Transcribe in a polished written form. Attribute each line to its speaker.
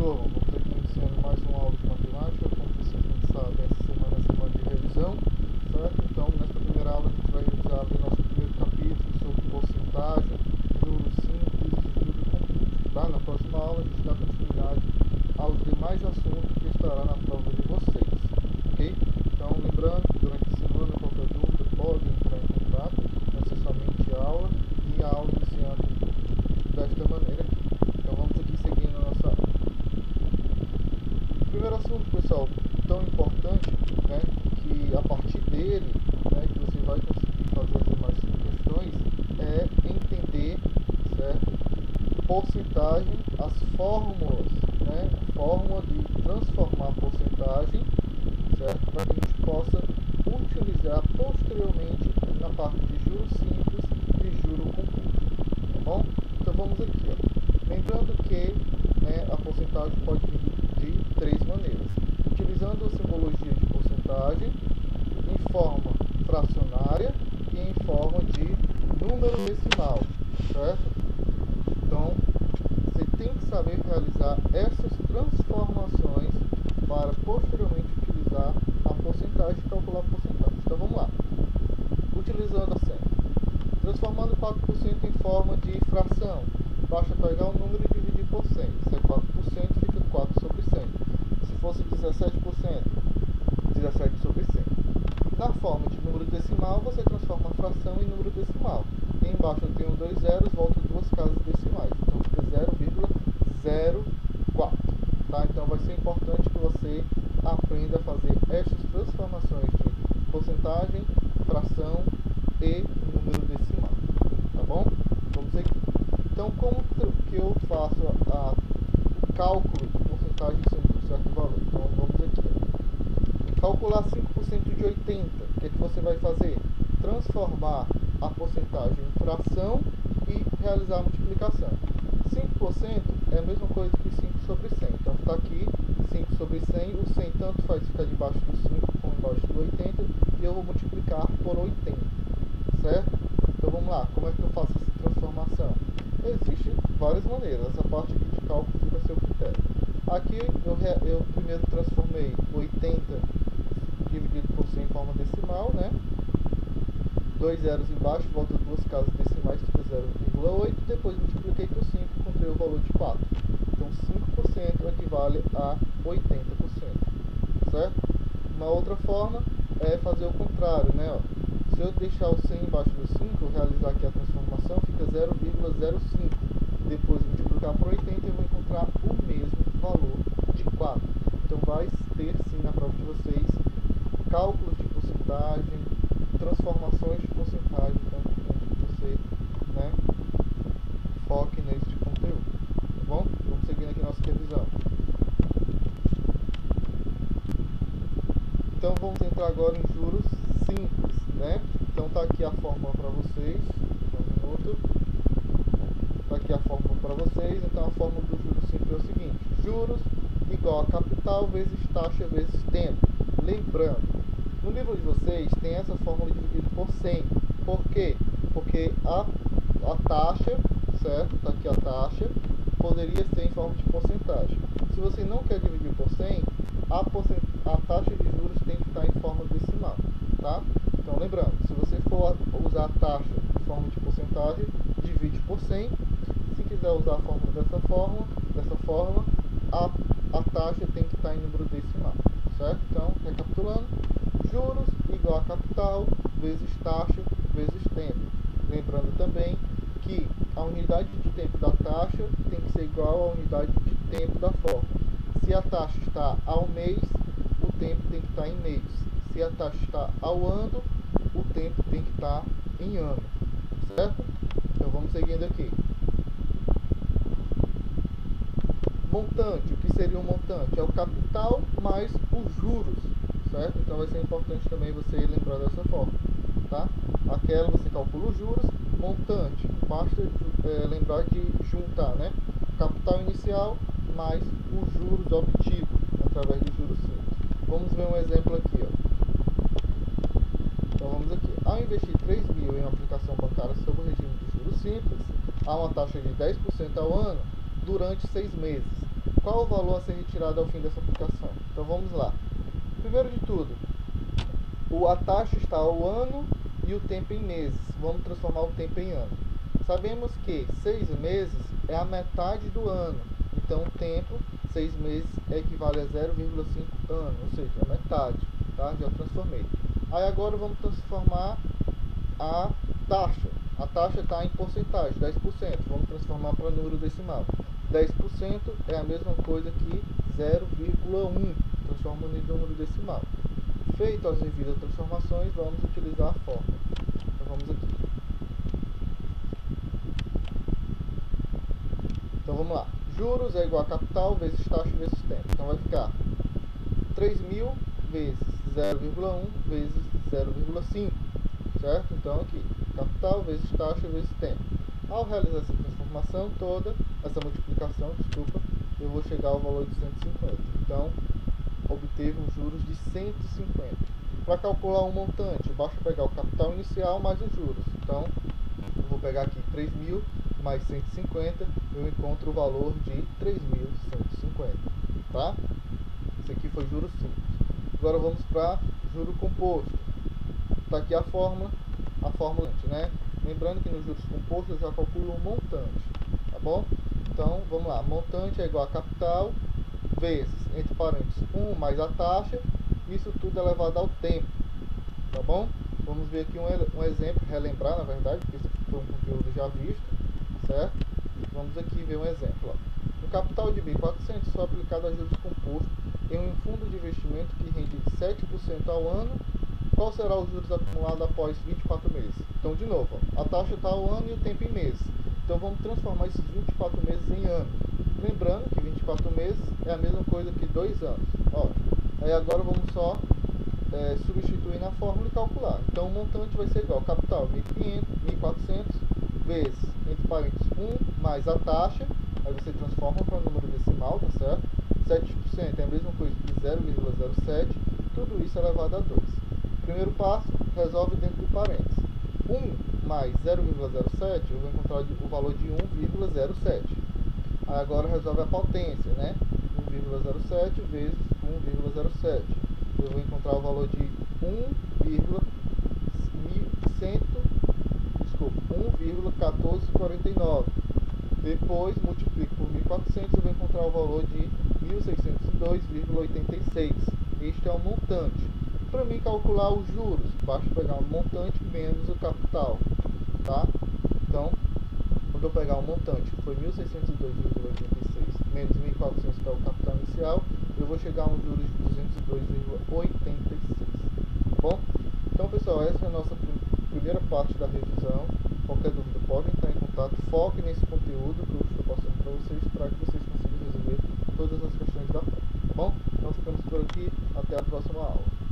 Speaker 1: turma, vamos aqui iniciando mais uma aula de matemática. Como vocês bem sabem, essa semana é a semana de revisão, certo? Então, nesta primeira aula, a gente vai revisar o nosso primeiro capítulo sobre porcentagem, juros simples e juros compostos, tá? Na próxima aula, a gente dá continuidade aos demais assuntos que estará na prova de vocês, ok? Então, lembrando, durante a semana, qualquer dúvida, pode entrar em contato, vai ser somente aula, e a aula iniciando desta maneira aqui. Então, vamos aqui seguindo a nossa aula. O primeiro assunto, pessoal, tão importante, né, que a partir dele, né, que você vai conseguir fazer as demais questões, é entender, certo, porcentagem, as fórmulas, né, a fórmula de transformar a porcentagem, certo, para que a gente possa utilizar posteriormente na parte de juros simples e juro composto, tá bom? Então vamos aqui, ó. Lembrando que, né, a porcentagem pode vir de três maneiras: utilizando a simbologia de porcentagem, em forma fracionária e em forma de número decimal, certo? Então, você tem que saber realizar essas transformações para posteriormente utilizar a porcentagem e calcular a porcentagem. Então vamos lá. Utilizando a série. Transformando 4% em forma de fração. Basta pegar o número e dividir por 100. Se é 4%, fica 4 sobre 100. Se fosse 17%, 17 sobre 100. Na forma de número decimal, você transforma a fração em número decimal. E embaixo eu tenho dois zeros, volto duas casas decimais. Então fica 0,04. Tá? Então vai ser importante que você aprenda a fazer estas transformações de porcentagem, fração e número decimal. Tá bom? Vamos aqui. Então, como que eu faço a cálculo de porcentagem sendo um certo valor? Então, vamos aqui. Ó. Calcular 5% de 80. O que é que você vai fazer? Transformar a porcentagem em fração e realizar a multiplicação. 5% é a mesma coisa que 5 sobre 100. Então, está aqui 5 sobre 100. O 100 tanto faz ficar debaixo do 5 como embaixo do 80. E eu vou multiplicar por 80. Certo? Então, vamos lá. Como é que eu faço essa transformação? Existem várias maneiras. Essa parte aqui de cálculo fica a seu critério. Aqui eu primeiro transformei 80 dividido por 100 em forma decimal, né? Dois zeros embaixo, volta duas casas decimais, fica 0,8. Depois multipliquei por 5 e encontrei o valor de 4. Então 5% equivale a 80%. Certo? Uma outra forma é fazer o contrário, né? Ó, se eu deixar o 100 embaixo do 5, realizar aqui a transformação, fica 0,05. Depois multiplicar por 80, eu vou encontrar o mesmo valor de 4. Então vai ter sim na prova de vocês cálculos de porcentagem, transformações de porcentagem, então é importante que você, né, foque neste conteúdo, tá bom? Vamos seguindo aqui nossa revisão. Então vamos entrar agora em juros simples, né? Então tá aqui a fórmula para vocês. Um minuto. Tá aqui a fórmula para vocês. Então a fórmula do juros simples é o seguinte: juros igual a capital vezes taxa vezes tempo. Lembrando, no livro de vocês tem essa fórmula dividida por 100. Por quê? Porque a taxa, certo? Tá aqui a taxa, poderia ser em forma de porcentagem. Se você não quer dividir por 100, a taxa de juros tem que estar em forma decimal, tá? Então lembrando, se você for usar a taxa em forma de porcentagem, divide por 100. Se quiser usar a fórmula dessa forma, a taxa tem que estar em número decimal, certo? Então, recapitulando, juros igual a capital vezes taxa vezes tempo. Lembrando também que a unidade de tempo da taxa tem que ser igual à unidade de tempo da fórmula. Se a taxa está ao mês, o tempo tem que estar em mês. Se a taxa está ao ano, o tempo tem que estar em ano. Certo? Então vamos seguindo aqui. Montante. O que seria um montante? É o capital mais os juros. Certo? Então vai ser importante também você lembrar dessa forma. Tá? Aquela você calcula os juros. Montante. Basta lembrar de juntar, né? Capital inicial mais os juros obtidos através de juros simples. Vamos ver um exemplo aqui, ó. Então vamos aqui. Ao investir 3.000 em uma aplicação bancária sob o regime de juros simples, há uma taxa de 10% ao ano durante 6 meses. qual o valor a ser retirado ao fim dessa aplicação? Então vamos lá. Primeiro de tudo, a taxa está ao ano e o tempo em meses. Vamos transformar o tempo em ano. Sabemos que 6 meses é a metade do ano. Então o tempo, 6 meses, equivale a 0,5 anos, ou seja, a metade. Tá? Já transformei. Aí agora vamos transformar a taxa. A taxa está em porcentagem, 10%. Vamos transformar para número decimal. 10% é a mesma coisa que 0,1. Transformando em número decimal. Feito as devidas transformações, vamos utilizar a fórmula. Então vamos aqui. Então vamos lá. Juros é igual a capital vezes taxa vezes tempo. Então vai ficar 3.000 vezes 0,1 vezes 0,5. Certo? Então aqui, capital vezes taxa vezes tempo. Ao realizar essa transformação toda, essa multiplicação, desculpa, eu vou chegar ao valor de 150. Então, obteve os juros de 150. Para calcular um montante, basta pegar o capital inicial mais os juros. Então, eu vou pegar aqui 3.000 mais 150, eu encontro o valor de 3.150. Tá? Esse aqui foi juros simples. Agora vamos para juro composto. Está aqui a fórmula antes, né? Lembrando que nos juros compostos eu já calculo o montante, tá bom? Então, vamos lá. Montante é igual a capital vezes, entre parênteses, 1 mais a taxa. Isso tudo é elevado ao tempo, tá bom? Vamos ver aqui um exemplo, relembrar, na verdade, porque isso foi um conteúdo já visto, certo? Vamos aqui ver um exemplo. Ó. Um capital de 1.400 foi aplicado a juros compostos em um fundo de investimento que rende 7% ao ano. Qual será os juros acumulados após 24 meses? Então, de novo, ó, a taxa está ao ano e o tempo em meses. Então, vamos transformar esses 24 meses em ano. Lembrando que 24 meses é a mesma coisa que 2 anos. Ótimo. Aí agora vamos só substituir na fórmula e calcular. Então, o montante vai ser igual ao capital 1.400 vezes, entre parênteses, 1 mais a taxa. Aí você transforma para o número decimal, tá certo? 7% é a mesma coisa que 0,07. Tudo isso é elevado a 2. Primeiro passo, resolve dentro do parênteses. 1 mais 0,07, eu vou encontrar o valor de 1,07. Aí agora resolve a potência, né? 1,07 vezes 1,07. Eu vou encontrar o valor de 1,1449. Depois multiplico por 1.400, eu vou encontrar o valor de 1.602,86. Este é o montante. Para mim calcular os juros, basta pegar o montante menos o capital, tá? Então, quando eu pegar o montante, que foi 1.602,86 menos 1.400, que é o capital inicial, eu vou chegar a um juros de 202,86, tá bom? Então, pessoal, essa é a nossa primeira parte da revisão. Qualquer dúvida, pode entrar em contato, foque nesse conteúdo que eu estou passando para vocês, para que vocês consigam resolver todas as questões da prova, tá bom? Então, ficamos por aqui, até a próxima aula.